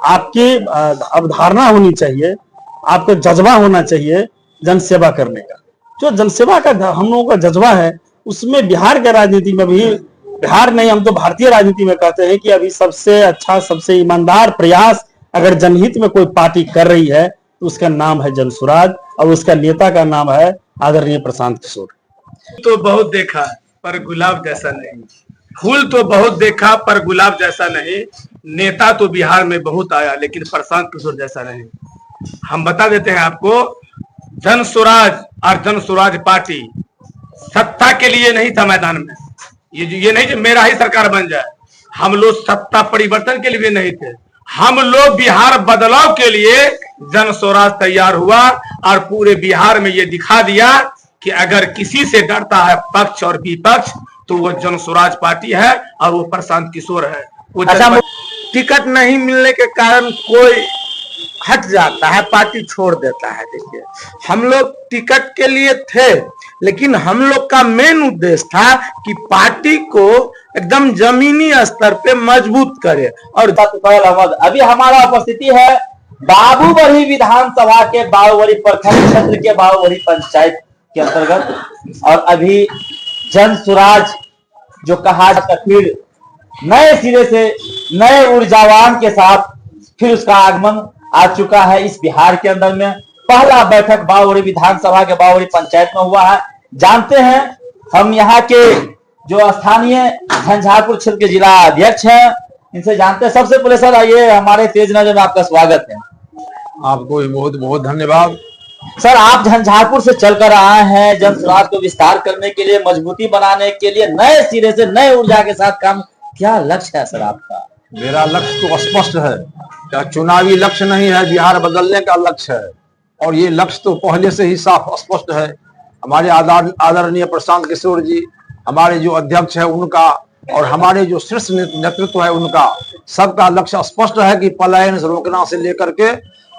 आपकी अवधारणा होनी चाहिए, आपको जज्बा होना चाहिए जन सेवा करने का। जो जनसेवा का हम लोगों का जज्बा है, उसमें बिहार के राजनीति में भी, बिहार नहीं हम तो भारतीय राजनीति में कहते हैं कि अभी सबसे अच्छा, सबसे ईमानदार प्रयास अगर जनहित में कोई पार्टी कर रही है तो उसका नाम है जनसुराज, और उसका नेता का नाम है आदरणीय प्रशांत किशोर। तो बहुत देखा पर गुलाब जैसा नहीं, फूल तो बहुत देखा पर गुलाब जैसा नहीं, नेता तो बिहार में बहुत आया लेकिन प्रशांत किशोर जैसा नहीं। हम बता देते हैं आपको, जनसुराज और जनसुराज पार्टी सत्ता के लिए नहीं था मैदान में। ये नहीं कि मेरा ही सरकार बन जाए, हम लोग सत्ता परिवर्तन के लिए नहीं थे, हम लोग बिहार बदलाव के लिए जनसुराज तैयार हुआ और पूरे बिहार में ये दिखा दिया कि अगर किसी से डरता है पक्ष और विपक्ष तो वो जनसुराज पार्टी है और वो प्रशांत किशोर है। वो टिकट नहीं मिलने के कारण कोई हट जाता है, पार्टी छोड़ देता है। देखिए, हम लोग टिकट के लिए थे, लेकिन हम लोग का मेन उद्देश्य था कि पार्टी को एकदम जमीनी स्तर पे मजबूत करे। और अभी हमारा उपस्थिति है बाबूबड़ी विधानसभा के बाबूबड़ी प्रखंड क्षेत्र के बाबूबड़ी पंचायत के अंतर्गत, और अभी जनसुराज जो कहा जाता फिर नए सिरे से नए ऊर्जावान के साथ फिर उसका आगमन आ चुका है इस बिहार के अंदर में। पहला बैठक बाबूबड़ी विधानसभा के बाबूबड़ी पंचायत में हुआ है। जानते हैं हम यहाँ के जो स्थानीय झंझारपुर क्षेत्र के जिला अध्यक्ष हैं, इनसे जानते हैं। सबसे पहले सर आइए, हमारे तेज नजर में आपका स्वागत है। आपको बहुत बहुत धन्यवाद। सर, आप झंझारपुर से चलकर आए हैं जनसुराज को विस्तार करने के लिए, मजबूती बनाने के लिए, नए सिरे से नए ऊर्जा के साथ काम। क्या लक्ष्य है सर आपका? मेरा लक्ष्य तो स्पष्ट है, क्या चुनावी लक्ष्य नहीं है, बिहार बदलने का लक्ष्य है। और ये लक्ष्य तो पहले से ही साफ स्पष्ट है। हमारे आदरणीय प्रशांत किशोर जी, हमारे जो अध्यक्ष है उनका, और हमारे जो शीर्ष नेतृत्व है उनका, सबका लक्ष्य स्पष्ट है कि पलायन से रोकना से लेकर के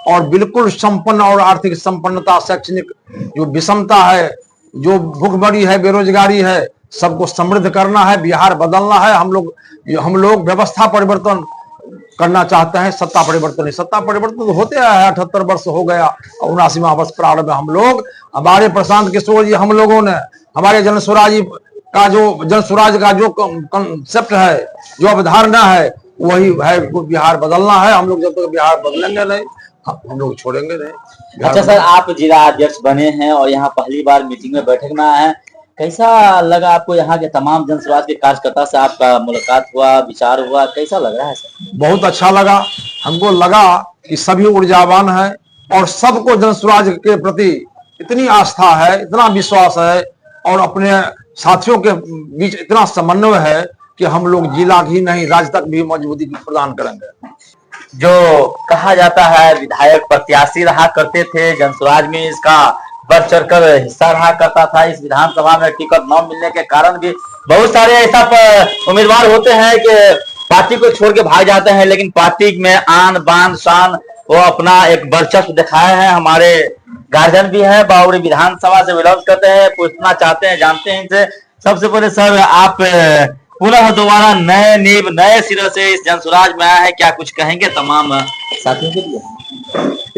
और बिल्कुल संपन्न और आर्थिक संपन्नता, शैक्षणिक जो विषमता है, जो भूखमरी है, बेरोजगारी है, सबको समृद्ध करना है, बिहार बदलना है। हम लोग व्यवस्था परिवर्तन करना चाहते हैं, सत्ता परिवर्तन नहीं। सत्ता परिवर्तन तो होते आया है, 78 वर्ष हो गया, 79वां वर्ष प्रारंभ है। हम लोग, हमारे प्रशांत किशोर जी, हम लोगों ने हमारे जनसुराज का जो कंसेप्ट है, जो अवधारणा है, वही है, बिहार बदलना है। हम लोग जब तक बिहार बदलेंगे नहीं, हम लोग छोड़ेंगे नहीं। अच्छा सर, आप जिला अध्यक्ष बने हैं और यहाँ पहली बार मीटिंग में बैठक में आए हैं, कैसा लगा आपको? यहाँ के तमाम जनसुराज के कार्यकर्ता से आपका मुलाकात हुआ, विचार हुआ, कैसा लग रहा है सर? बहुत अच्छा लगा। हमको लगा कि सभी ऊर्जावान है और सबको जनसुराज के प्रति इतनी आस्था है, इतना विश्वास है, और अपने साथियों के बीच इतना समन्वय है कि हम लोग जिला ही नहीं, राज्य तक भी मजबूती प्रदान करेंगे। जो कहा जाता है विधायक प्रत्याशी रहा करते थे जनसुराज में, इसका बढ़ चढ़कर हिस्सा रहा करता था। इस विधानसभा में टिकट न मिलने के कारण भी बहुत सारे ऐसा उम्मीदवार होते हैं कि पार्टी को छोड़ के भाग जाते हैं, लेकिन पार्टी में आन बान शान वो अपना एक वर्चस्व दिखाए हैं। हमारे गार्जियन भी है, बाबूबड़ी विधानसभा से बिलोंग करते हैं, पूछना चाहते हैं, जानते हैं इनसे। सबसे पहले सर, आप पुनः दोबारा नए नींव नए सिरे से इस जनसुराज में आया है, क्या कुछ कहेंगे तमाम साथियों के लिए?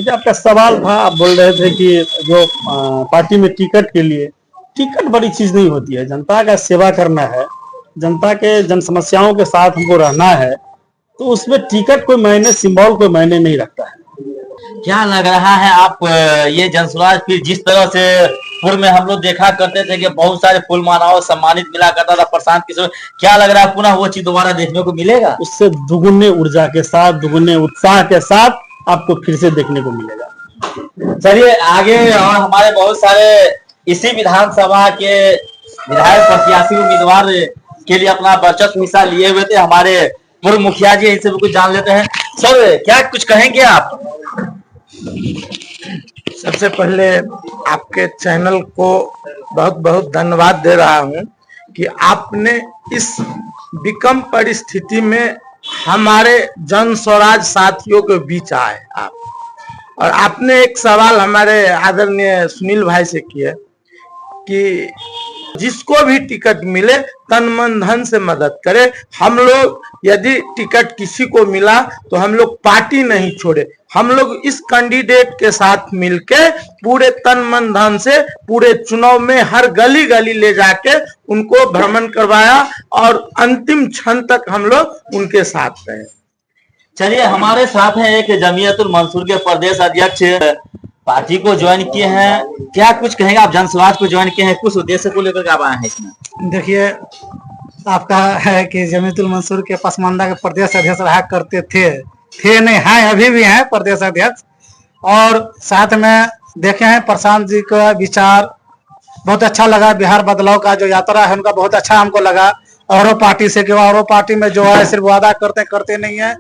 जो आपका सवाल था, आप बोल रहे थे कि जो पार्टी में टिकट के लिए, टिकट बड़ी चीज नहीं होती है। जनता का सेवा करना है, जनता के जन समस्याओं के साथ हमको रहना है, तो उसमें टिकट कोई मायने, सिंबल कोई मायने नहीं रखता है। क्या लग रहा है आप ये जनसुराज फिर जिस तरह से पूर्व में हम लोग देखा करते थे कि बहुत सारे फूल मालाओं सम्मानित मिला करता था प्रशांत किशोर, क्या लग रहा है पुनः वो चीज दोबारा देखने को मिलेगा? उससे दुगुने ऊर्जा के साथ, दुगुने उत्साह के साथ आपको फिर से देखने को मिलेगा। चलिए आगे, और हमारे बहुत सारे इसी विधानसभा के विधायक प्रत्याशी उम्मीदवार के लिए अपना वर्चस्व हिस्सा लिए हुए थे, हमारे पूर्व मुखिया जी, इनसे भी कुछ जान लेते हैं। सर, क्या कुछ कहेंगे आप? सबसे पहले आपके चैनल को बहुत बहुत धन्यवाद दे रहा हूं कि आपने इस विकम परिस्थिति में हमारे जनसुराज साथियों के बीच आए आप, और आपने एक सवाल हमारे आदरणीय सुनील भाई से किया कि जिसको भी टिकट मिले तन मन धन से मदद करे। हम लोग यदि टिकट किसी को मिला तो हम लोग पार्टी नहीं छोड़े, हम लोग इस कैंडिडेट के साथ मिलके पूरे तन मन धन से पूरे चुनाव में हर गली गली ले जाके उनको भ्रमण करवाया और अंतिम क्षण तक हम लोग उनके साथ रहे। चलिए, हमारे साथ हैं एक जमीयतुल मंसूर के प्रदेश अध्यक्ष, पार्टी को ज्वाइन किए हैं। क्या कुछ कहेंगे आप? जनसुराज को ज्वाइन किए हैं, कुछ उद्देश्य को लेकर आप आए हैं इसमें? देखिए, आपका है कि जमीयतुल मंसूर के पसमानदा के प्रदेश अध्यक्ष रहा करते थे नहीं, हैं, अभी भी हैं प्रदेश अध्यक्ष। और साथ में देखे हैं प्रशांत जी का विचार बहुत अच्छा लगा। बिहार बदलाव का जो यात्रा है उनका बहुत अच्छा हमको लगा। औरों पार्टी से, क्यों औरों पार्टी में जो है सिर्फ वादा करते नहीं है,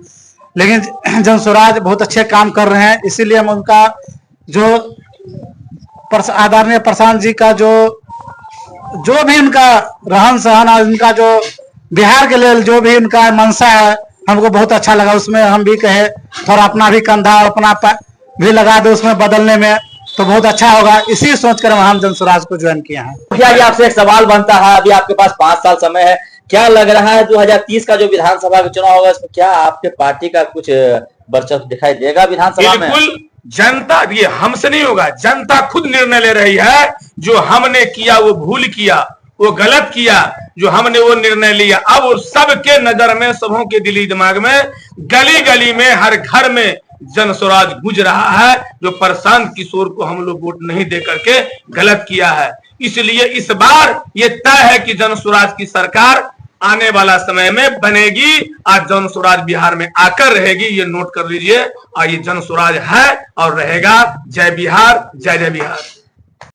लेकिन जनसुराज बहुत अच्छे काम कर रहे हैं। इसीलिए हम उनका जो आदरणीय प्रशांत जी का जो भी उनका रहन सहन और उनका जो बिहार के लिए जो भी उनका मंशा है हमको बहुत अच्छा लगा। उसमें हम भी कहे थोड़ा अपना भी कंधा अपना भी लगा दो उसमें बदलने में, तो बहुत अच्छा होगा। इसी सोचकर हम जनसुराज को ज्वाइन किए हैं। क्या ये आपसे एक सवाल बनता है, अभी आपके पास 5 साल समय है, क्या लग रहा है 2030 का जो विधानसभा का चुनाव होगा इसमें क्या आपके पार्टी का कुछ वर्चस्व दिखाई देगा विधानसभा में? बिल्कुल, जनता, ये हमसे नहीं होगा, जनता खुद निर्णय ले रही है। जो हमने किया वो भूल किया, वो गलत किया, जो हमने वो निर्णय लिया। अब वो सबके नजर में, सबों के दिली दिमाग में, गली गली में, हर घर में जनसुराज गूंज रहा है। जो प्रशांत किशोर को हम लोग वोट नहीं दे करके गलत किया है, इसलिए इस बार ये तय है कि जनसुराज की सरकार आने वाला समय में बनेगी। आज जनसुराज बिहार में आकर रहेगी, ये नोट कर लीजिए। और ये जनसुराज है और रहेगा। जय बिहार, जय जय बिहार।